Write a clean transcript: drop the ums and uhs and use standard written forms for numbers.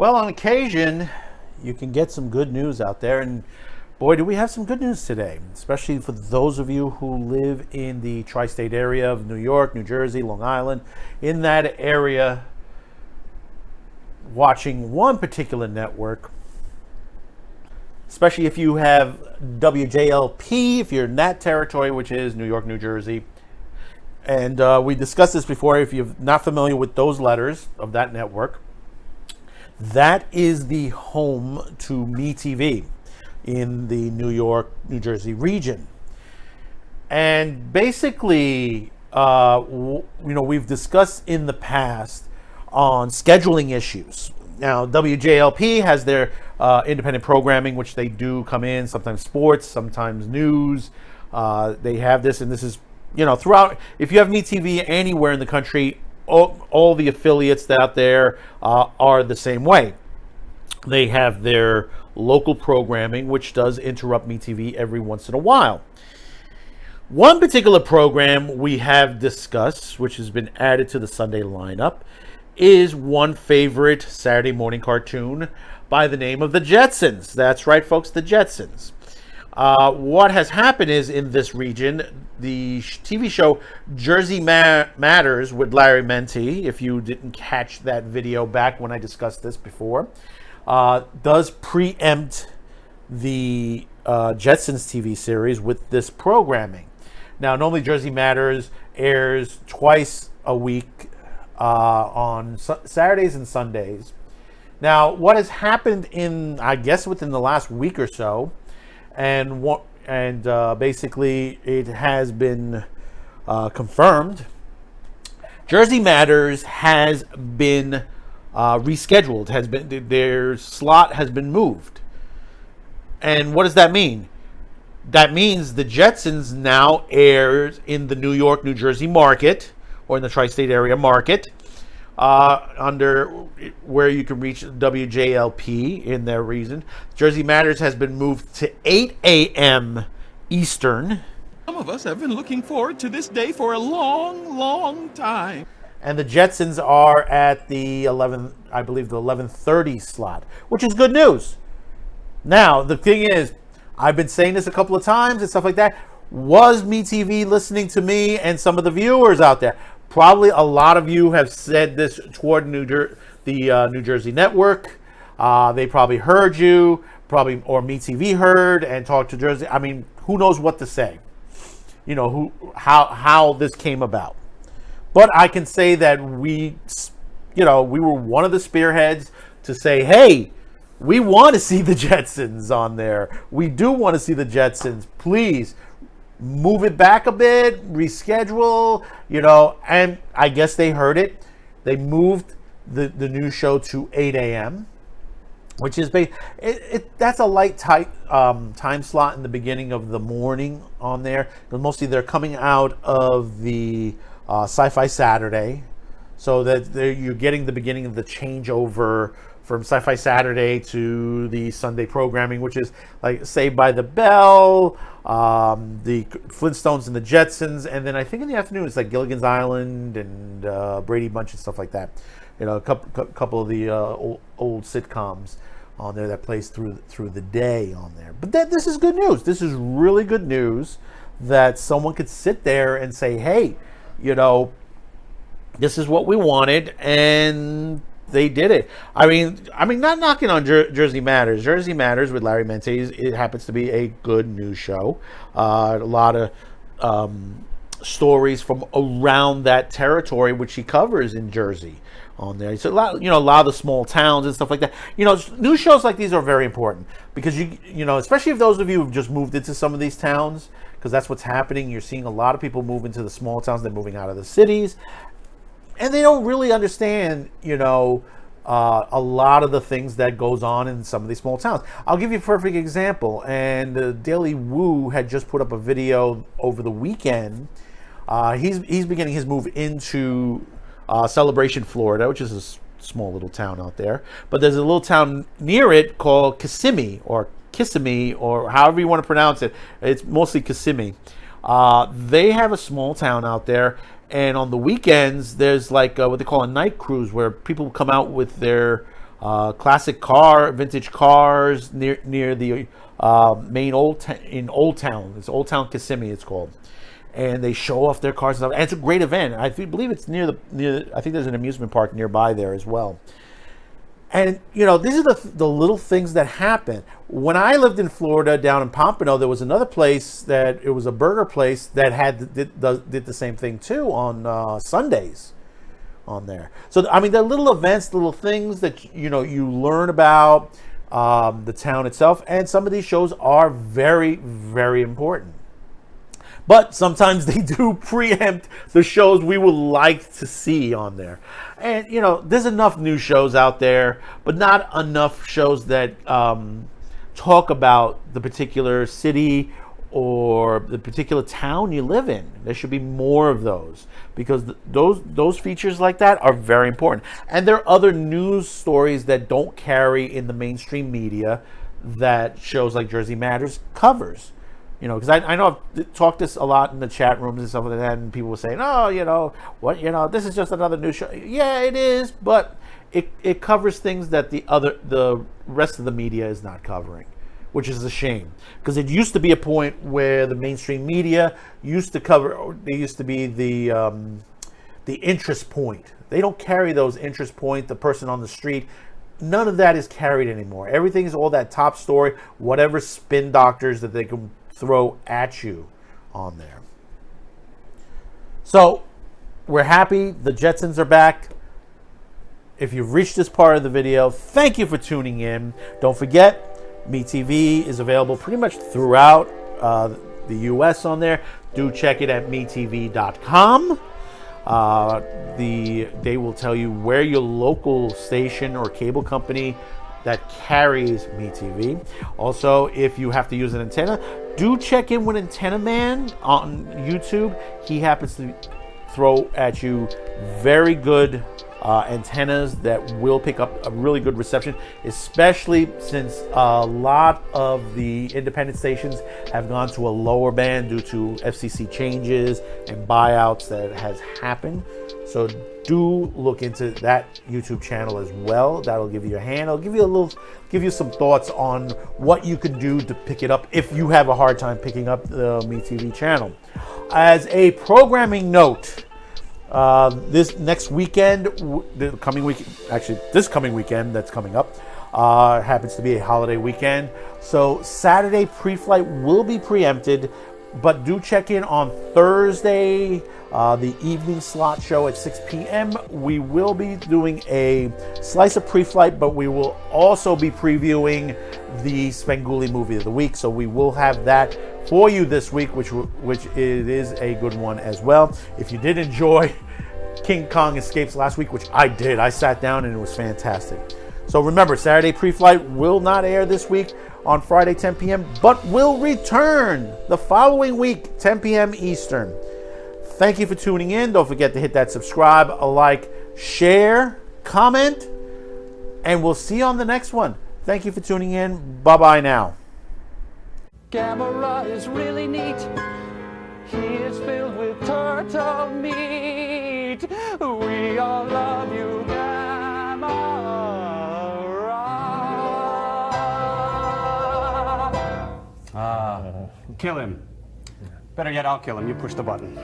Well, on occasion, you can get some good news out there, and boy, do we have some good news today, especially for those of you who live in the tri-state area of New York, New Jersey, Long Island, in that area, watching one particular network, especially if you have WJLP, if you're in that territory, which is New York, New Jersey. And we discussed this before. If you're not familiar with those letters of that network, that is the home to METV in the New York, New Jersey region. And basically, we've discussed in the past on scheduling issues. Now, WJLP has their independent programming, which they do come in, sometimes sports, sometimes news. They have this, and this is, throughout. If you have METV anywhere in the country, all the affiliates out there are the same way. They have their local programming, which does interrupt METV every once in a while. One particular program we have discussed, which has been added to the Sunday lineup, is one favorite Saturday morning cartoon by the name of the Jetsons. That's right, folks, the Jetsons. What has happened is, in this region, the TV show Jersey Matters with Larry Menti, if you didn't catch that video back when I discussed this before, does preempt the Jetsons TV series with this programming. Now, normally Jersey Matters airs twice a week on Saturdays and Sundays. Now, what has happened within the last week or so, and basically it has been confirmed, Jersey Matters has been rescheduled. Their slot has been moved. And what does that mean? That means the Jetsons now airs in the New York, New Jersey market, or in the tri-state area market, under where you can reach WJLP in their region. Jersey Matters has been moved to 8 a.m. Eastern. Some of us have been looking forward to this day for a long, long time. And the Jetsons are at the 11:30 slot, which is good news. Now, the thing is, I've been saying this a couple of times and stuff like that. Was METV listening to me and some of the viewers out there? Probably a lot of you have said this toward the New Jersey network. They probably heard you, or METV heard and talked to Jersey. I mean, who knows what to say? How this came about. But I can say that we were one of the spearheads to say, hey, we want to see the Jetsons on there. We do want to see the Jetsons. Please move it back a bit, reschedule, and I guess they heard it. They moved the new show to 8 a.m., which is that's a light time slot in the beginning of the morning on there. But mostly they're coming out of the Sci-Fi Saturday, so that you're getting the beginning of the changeover from Sci-Fi Saturday to the Sunday programming, which is like Saved by the Bell, the Flintstones and the Jetsons, and then I think in the afternoon it's like Gilligan's Island and Brady Bunch and stuff like that. A couple of the old sitcoms on there that plays through the day on there. But this is good news. This is really good news that someone could sit there and say, hey, this is what we wanted, and they did it. I mean, not knocking on Jersey Matters. Jersey Matters with Larry Menti, it happens to be a good news show. A lot of stories from around that territory, which he covers in Jersey on there. So a lot of the small towns and stuff like that. News shows like these are very important because especially if those of you who've just moved into some of these towns, because that's what's happening. You're seeing a lot of people move into the small towns. They're moving out of the cities, and they don't really understand, a lot of the things that goes on in some of these small towns. I'll give you a perfect example. And Daily Woo had just put up a video over the weekend. He's beginning his move into Celebration, Florida, which is a small little town out there. But there's a little town near it called Kissimmee, or however you want to pronounce it. It's mostly Kissimmee. They have a small town out there, and on the weekends there's like what they call a night cruise, where people come out with their classic vintage cars near the main in Old Town. It's Old Town Kissimmee, it's called. And they show off their cars and stuff. And it's a great event. I believe it's near I think there's an amusement park nearby there as well. And, you know, these are the little things that happen. When I lived in Florida, down in Pompano, there was another place it was a burger place that did the same thing too on Sundays on there. So, I mean, they're little events, little things that, you know, you learn about the town itself. And some of these shows are very, very important. But sometimes they do preempt the shows we would like to see on there. And, you know, there's enough new shows out there, but not enough shows that talk about the particular city or the particular town you live in. There should be more of those, because those features like that are very important. And there are other news stories that don't carry in the mainstream media that shows like Jersey Matters covers. You know, because I know I've talked this a lot in the chat rooms and stuff like that, and people were saying, "Oh, you know, what? You know, this is just another news show." Yeah, it is, but it covers things that the rest of the media is not covering, which is a shame. Because it used to be a point where the mainstream media used to cover. They used to be the interest point. They don't carry those interest point. The person on the street. None of that is carried anymore. Everything is all that top story, whatever spin doctors that they can throw at you on there. So we're happy the Jetsons are back. If you've reached this part of the video, thank you for tuning in. Don't forget, METV is available pretty much throughout the US on there. Do check it at metv.com. They will tell you where your local station or cable company that carries METV. Also, if you have to use an antenna, do check in with Antenna Man on YouTube. He happens to throw at you very good antennas that will pick up a really good reception, especially since a lot of the independent stations have gone to a lower band due to FCC changes and buyouts that has happened. So do look into that YouTube channel as well. That'll give you a hand. I'll give you some thoughts on what you can do to pick it up if you have a hard time picking up the METV channel. As a programming note, this next weekend, this coming weekend that's coming up, happens to be a holiday weekend. So Saturday pre-flight will be preempted, but do check in on Thursday, the evening slot show at 6 p.m. We will be doing a slice of pre-flight, but we will also be previewing the Svengoolie movie of the week. So we will have that for you this week, which it is a good one as well. If you did enjoy King Kong Escapes last week, which I did, I sat down and it was fantastic. So remember, Saturday pre-flight will not air this week on Friday 10 p.m., but will return the following week 10 p.m. Eastern. Thank you for tuning in. Don't forget to hit that subscribe, a like, share, comment, and we'll see you on the next one. Thank you for tuning in. Bye-bye now. Camera is really neat. He is filled with turtle meat. We all love you, Gamma. Kill him. Better yet, I'll kill him. You push the button.